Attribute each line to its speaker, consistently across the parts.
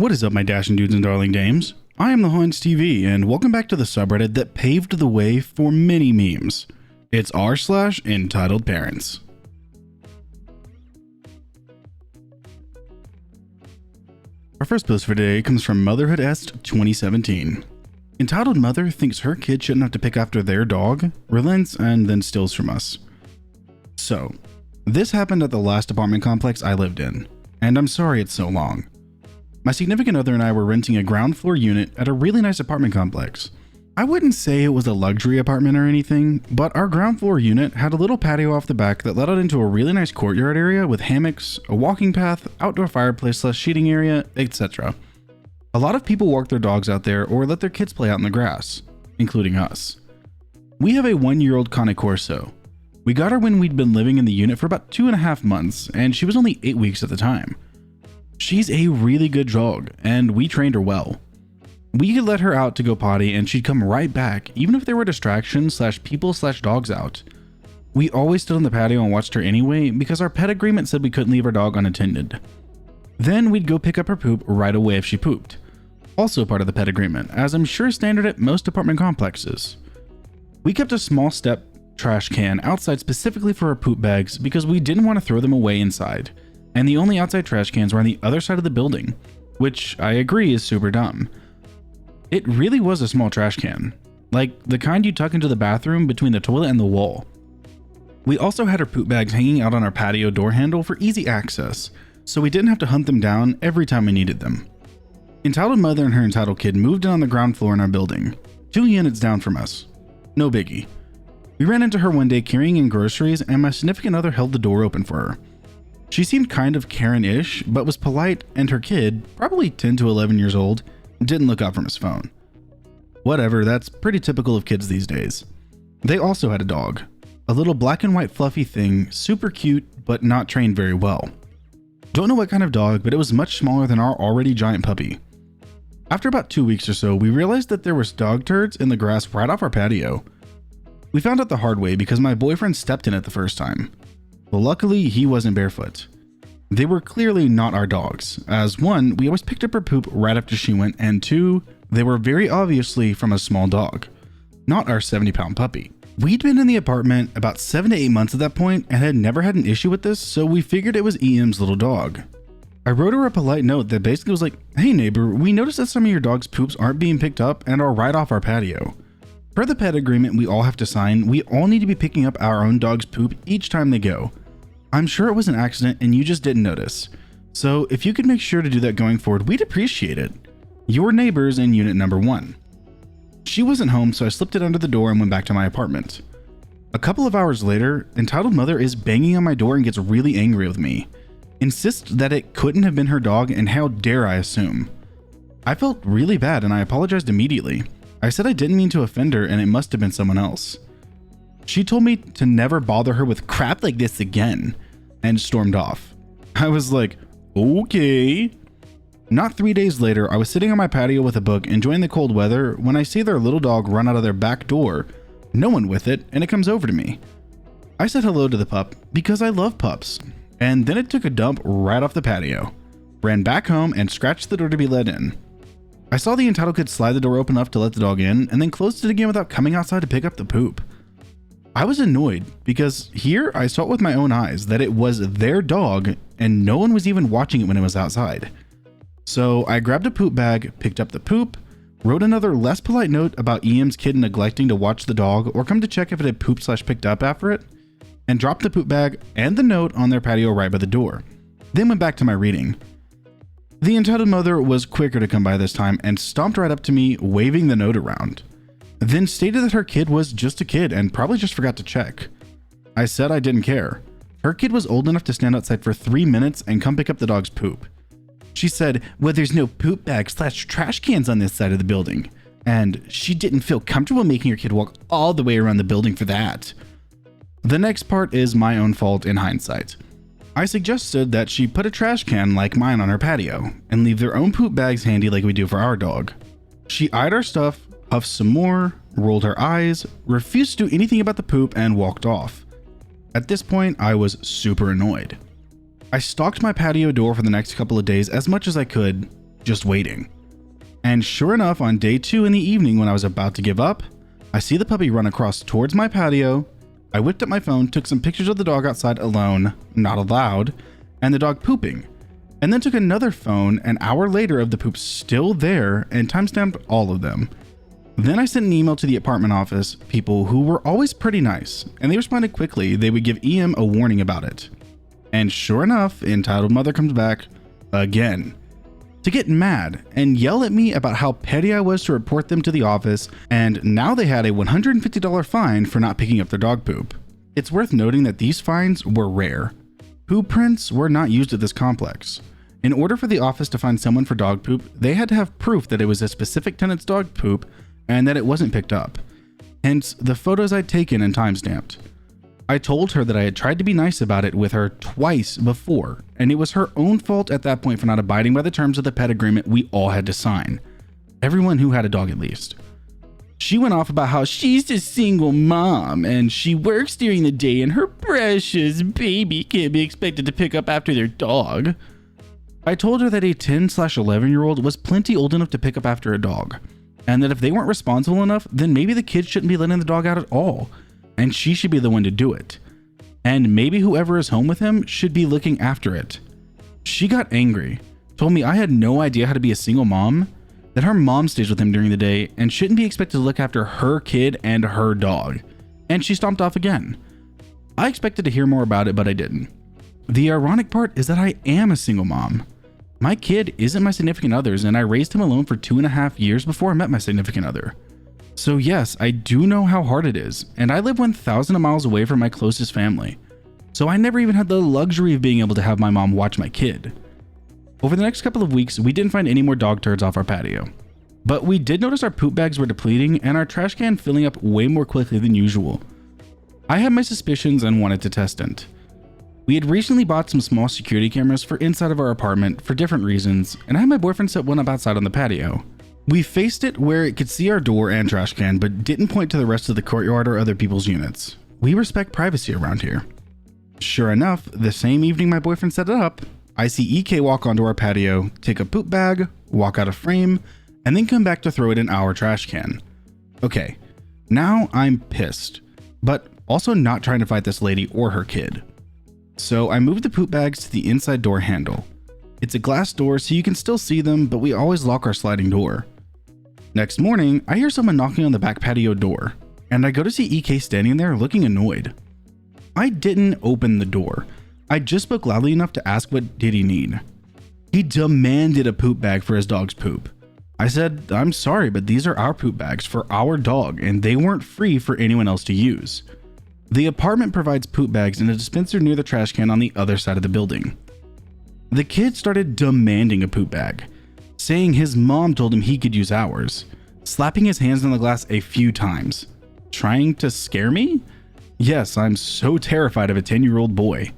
Speaker 1: What is up, my dashing dudes and darling dames? I am the Hans TV, and welcome back to the subreddit that paved the way for many memes. It's r/EntitledParents. Our first post for today comes from Motherhood Est 2017. Entitled mother thinks her kid shouldn't have to pick after their dog, relents, and then steals from us. So, this happened at the last apartment complex I lived in, and I'm sorry it's so long. My significant other and I were renting a ground floor unit at a really nice apartment complex. I wouldn't say it was a luxury apartment or anything, but our ground floor unit had a little patio off the back that led out into a really nice courtyard area with hammocks, a walking path, outdoor fireplace/seating area, etc. A lot of people walk their dogs out there or let their kids play out in the grass, including us. We have a 1-year-old Cane Corso. We got her when we'd been living in the unit for about 2.5 months, and she was only 8 weeks at the time. She's a really good dog, and we trained her well. We could let her out to go potty and she'd come right back, even if there were distractions/people/dogs out. We always stood on the patio and watched her anyway because our pet agreement said we couldn't leave our dog unattended. Then we'd go pick up her poop right away if she pooped. Also part of the pet agreement, as I'm sure is standard at most apartment complexes. We kept a small step trash can outside specifically for her poop bags because we didn't want to throw them away inside. And the only outside trash cans were on the other side of the building, which I agree is super dumb. It really was a small trash can, like the kind you tuck into the bathroom between the toilet and the wall. We also had her poop bags hanging out on our patio door handle for easy access, so we didn't have to hunt them down every time we needed them. Entitled mother and her entitled kid moved in on the ground floor in our building, 2 units down from us. No biggie. We ran into her one day carrying in groceries and my significant other held the door open for her. She seemed kind of Karen-ish, but was polite, and her kid, probably 10 to 11 years old, didn't look up from his phone. Whatever, that's pretty typical of kids these days. They also had a dog. A little black and white fluffy thing, super cute, but not trained very well. Don't know what kind of dog, but it was much smaller than our already giant puppy. After about 2 weeks or so, we realized that there was dog turds in the grass right off our patio. We found out the hard way because my boyfriend stepped in it the first time. Well, luckily, he wasn't barefoot. They were clearly not our dogs, as 1, we always picked up her poop right after she went, and 2, they were very obviously from a small dog, not our 70-pound puppy. We'd been in the apartment about 7 to 8 months at that point and had never had an issue with this, so we figured it was EM's little dog. I wrote her a polite note that basically was like, "Hey neighbor, we noticed that some of your dog's poops aren't being picked up and are right off our patio. Per the pet agreement we all have to sign, we all need to be picking up our own dog's poop each time they go. I'm sure it was an accident and you just didn't notice. So if you could make sure to do that going forward, we'd appreciate it. Your neighbors in unit number 1. She wasn't home, so I slipped it under the door and went back to my apartment. A couple of hours later, entitled mother is banging on my door and gets really angry with me. Insists that it couldn't have been her dog and how dare I assume. I felt really bad and I apologized immediately. I said I didn't mean to offend her and it must have been someone else. She told me to never bother her with crap like this again and stormed off. I was like, okay. Not 3 days later, I was sitting on my patio with a book enjoying the cold weather when I see their little dog run out of their back door, no one with it, and it comes over to me. I said hello to the pup because I love pups, and then it took a dump right off the patio, ran back home and scratched the door to be let in. I saw the entitled kid slide the door open enough to let the dog in and then closed it again without coming outside to pick up the poop. I was annoyed because here I saw it with my own eyes that it was their dog and no one was even watching it when it was outside. So I grabbed a poop bag, picked up the poop, wrote another less polite note about EM's kid neglecting to watch the dog or come to check if it had pooped/picked up after it, and dropped the poop bag and the note on their patio right by the door. Then went back to my reading. The entitled mother was quicker to come by this time and stomped right up to me, waving the note around. Then stated that her kid was just a kid and probably just forgot to check. I said I didn't care. Her kid was old enough to stand outside for 3 minutes and come pick up the dog's poop. She said, well, there's no poop bags/trash cans on this side of the building, and she didn't feel comfortable making her kid walk all the way around the building for that. The next part is my own fault in hindsight. I suggested that she put a trash can like mine on her patio and leave their own poop bags handy like we do for our dog. She eyed our stuff, puffed some more, rolled her eyes, refused to do anything about the poop, and walked off. At this point, I was super annoyed. I stalked my patio door for the next couple of days as much as I could, just waiting. And sure enough, on day 2 in the evening when I was about to give up, I see the puppy run across towards my patio. I whipped up my phone, took some pictures of the dog outside alone, not allowed, and the dog pooping, and then took another phone an hour later of the poop still there and timestamped all of them. Then I sent an email to the apartment office people who were always pretty nice, and they responded quickly. They would give EM a warning about it. And sure enough, entitled mother comes back again to get mad and yell at me about how petty I was to report them to the office, and now they had a $150 fine for not picking up their dog poop. It's worth noting that these fines were rare. Poop prints were not used at this complex. In order for the office to find someone for dog poop, they had to have proof that it was a specific tenant's dog poop and that it wasn't picked up. Hence, the photos I'd taken and timestamped. I told her that I had tried to be nice about it with her twice before, and it was her own fault at that point for not abiding by the terms of the pet agreement we all had to sign. Everyone who had a dog, at least. She went off about how she's a single mom and she works during the day and her precious baby can't be expected to pick up after their dog. I told her that a 10/11-year-old was plenty old enough to pick up after a dog, and that if they weren't responsible enough, then maybe the kids shouldn't be letting the dog out at all, and she should be the one to do it. And maybe whoever is home with him should be looking after it. She got angry, told me I had no idea how to be a single mom, that her mom stays with him during the day and shouldn't be expected to look after her kid and her dog, and she stomped off again. I expected to hear more about it, but I didn't. The ironic part is that I am a single mom. My kid isn't my significant other's, and I raised him alone for 2.5 years before I met my significant other. So yes, I do know how hard it is, and I live 1,000 miles away from my closest family. So I never even had the luxury of being able to have my mom watch my kid. Over the next couple of weeks, we didn't find any more dog turds off our patio. But we did notice our poop bags were depleting and our trash can filling up way more quickly than usual. I had my suspicions and wanted to test it. We had recently bought some small security cameras for inside of our apartment for different reasons, and I had my boyfriend set one up outside on the patio. We faced it where it could see our door and trash can, but didn't point to the rest of the courtyard or other people's units. We respect privacy around here. Sure enough, the same evening my boyfriend set it up, I see EK walk onto our patio, take a poop bag, walk out of frame, and then come back to throw it in our trash can. Okay, now I'm pissed, but also not trying to fight this lady or her kid. So I moved the poop bags to the inside door handle. It's a glass door so you can still see them, but we always lock our sliding door. Next morning, I hear someone knocking on the back patio door, and I go to see EK standing there looking annoyed. I didn't open the door. I just spoke loudly enough to ask what did he need. He demanded a poop bag for his dog's poop. I said, I'm sorry, but these are our poop bags for our dog, and they weren't free for anyone else to use. The apartment provides poop bags in a dispenser near the trash can on the other side of the building. The kid started demanding a poop bag, saying his mom told him he could use ours, slapping his hands on the glass a few times. Trying to scare me? Yes, I'm so terrified of a 10-year-old boy.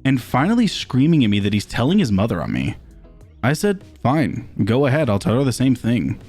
Speaker 1: And finally screaming at me that he's telling his mother on me. I said, fine, go ahead, I'll tell her the same thing.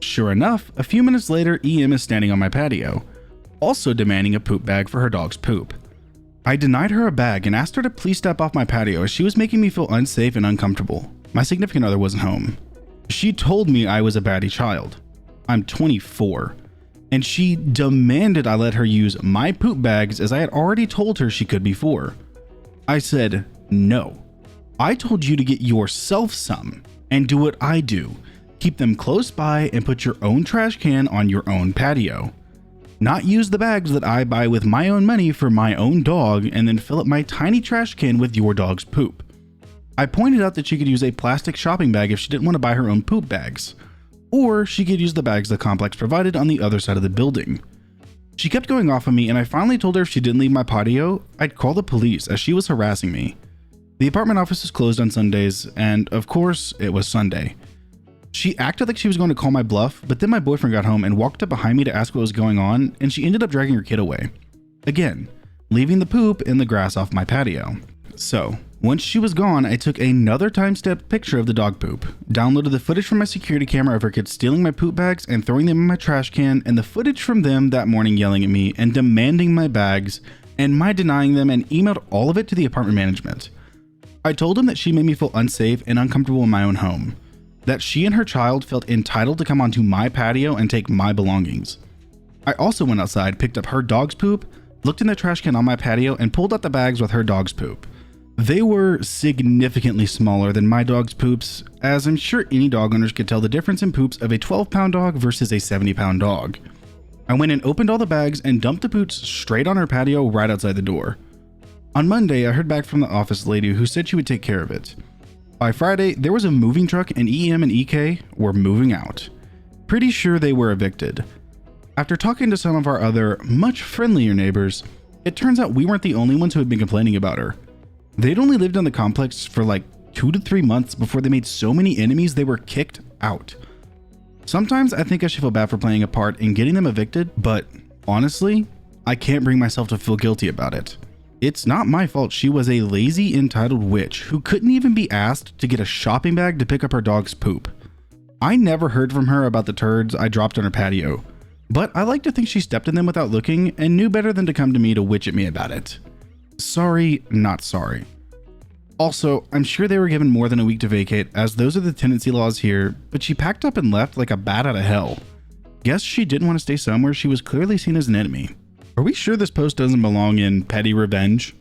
Speaker 1: Sure enough, a few minutes later, EM is standing on my patio, also demanding a poop bag for her dog's poop. I denied her a bag and asked her to please step off my patio as she was making me feel unsafe and uncomfortable. My significant other wasn't home. She told me I was a batty child. I'm 24. And she demanded I let her use my poop bags as I had already told her she could before. I said, no. I told you to get yourself some and do what I do. Keep them close by and put your own trash can on your own patio. Not use the bags that I buy with my own money for my own dog and then fill up my tiny trash can with your dog's poop. I pointed out that she could use a plastic shopping bag if she didn't want to buy her own poop bags, or she could use the bags the complex provided on the other side of the building. She kept going off on me, and I finally told her if she didn't leave my patio, I'd call the police as she was harassing me. The apartment office is closed on Sundays, and of course, it was Sunday. She acted like she was going to call my bluff, but then my boyfriend got home and walked up behind me to ask what was going on, and she ended up dragging her kid away. Again, leaving the poop in the grass off my patio. So, once she was gone, I took another time-stamped picture of the dog poop, downloaded the footage from my security camera of her kids stealing my poop bags and throwing them in my trash can, and the footage from them that morning yelling at me and demanding my bags, and my denying them, and emailed all of it to the apartment management. I told them that she made me feel unsafe and uncomfortable in my own home. that she and her child felt entitled to come onto my patio and take my belongings. I also went outside, picked up her dog's poop, looked in the trash can on my patio, and pulled out the bags with her dog's poop. They were significantly smaller than my dog's poops, as I'm sure any dog owners could tell the difference in poops of a 12-pound dog versus a 70-pound dog. I went and opened all the bags and dumped the poops straight on her patio right outside the door. On Monday, I heard back from the office lady who said she would take care of it. By Friday, there was a moving truck and EM and EK were moving out. Pretty sure they were evicted. After talking to some of our other, much friendlier neighbors, it turns out we weren't the only ones who had been complaining about her. They'd only lived on the complex for like 2 to 3 months before they made so many enemies they were kicked out. Sometimes I think I should feel bad for playing a part in getting them evicted, but honestly, I can't bring myself to feel guilty about it. It's not my fault she was a lazy, entitled witch who couldn't even be asked to get a shopping bag to pick up her dog's poop. I never heard from her about the turds I dropped on her patio, but I like to think she stepped in them without looking and knew better than to come to me to witch at me about it. Sorry, not sorry. Also, I'm sure they were given more than a week to vacate, as those are the tenancy laws here, but she packed up and left like a bat out of hell. Guess she didn't want to stay somewhere she was clearly seen as an enemy. Are we sure this post doesn't belong in petty revenge?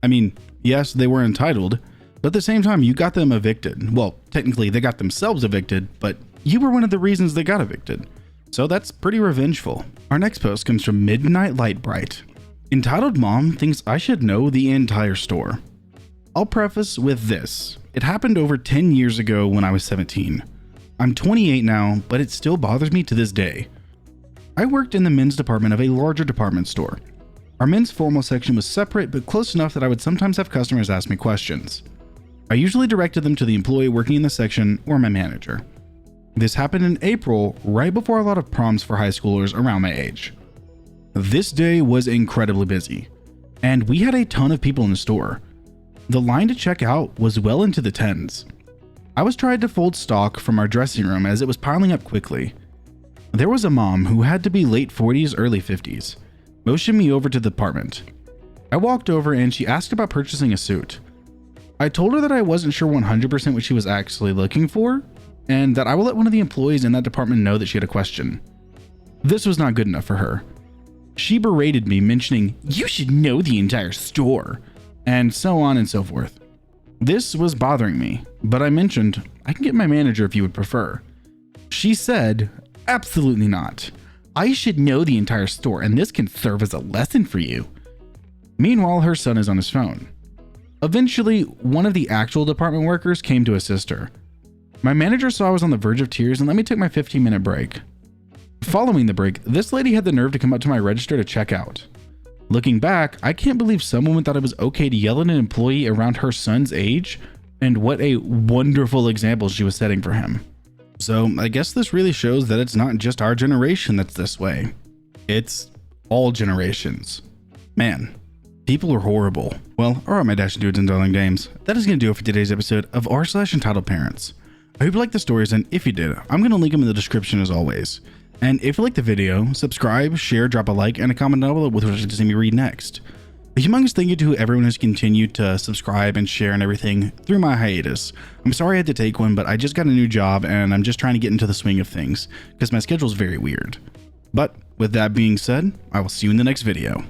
Speaker 1: I mean, yes, they were entitled, but at the same time, you got them evicted. Well, technically, they got themselves evicted, but you were one of the reasons they got evicted. So that's pretty revengeful. Our next post comes from Midnight Light Bright. Entitled Mom thinks I should know the entire store. I'll preface with this. It happened over 10 years ago when I was 17. I'm 28 now, but it still bothers me to this day. I worked in the men's department of a larger department store. Our men's formal section was separate, but close enough that I would sometimes have customers ask me questions. I usually directed them to the employee working in the section or my manager. This happened in April, right before a lot of proms for high schoolers around my age. This day was incredibly busy, and we had a ton of people in the store. The line to check out was well into the tens. I was trying to fold stock from our dressing room as it was piling up quickly. There was a mom who had to be late 40s, early 50s, motioned me over to the department. I walked over and she asked about purchasing a suit. I told her that I wasn't sure 100% what she was actually looking for, and that I will let one of the employees in that department know that she had a question. This was not good enough for her. She berated me, mentioning, "You should know the entire store," and so on and so forth. This was bothering me, but I mentioned, "I can get my manager if you would prefer." She said, "Absolutely not. I should know the entire store, and this can serve as a lesson for you." Meanwhile, her son is on his phone. Eventually, one of the actual department workers came to assist her. My manager saw I was on the verge of tears and let me take my 15-minute break. Following the break, this lady had the nerve to come up to my register to check out. Looking back, I can't believe some woman thought it was okay to yell at an employee around her son's age, and what a wonderful example she was setting for him. So I guess this really shows that it's not just our generation that's this way. It's all generations. Man, people are horrible. Well, alright my Dashing Dudes and Darling Dames, that is going to do it for today's episode of r/Entitled Parents. I hope you liked the stories, and if you did, I'm going to link them in the description as always. And if you liked the video, subscribe, share, drop a like, and a comment down below with what you'd like to see me read next. A humongous thank you to everyone who's continued to subscribe and share and everything through my hiatus. I'm sorry I had to take one, but I just got a new job and I'm just trying to get into the swing of things because my schedule is very weird. But with that being said, I will see you in the next video.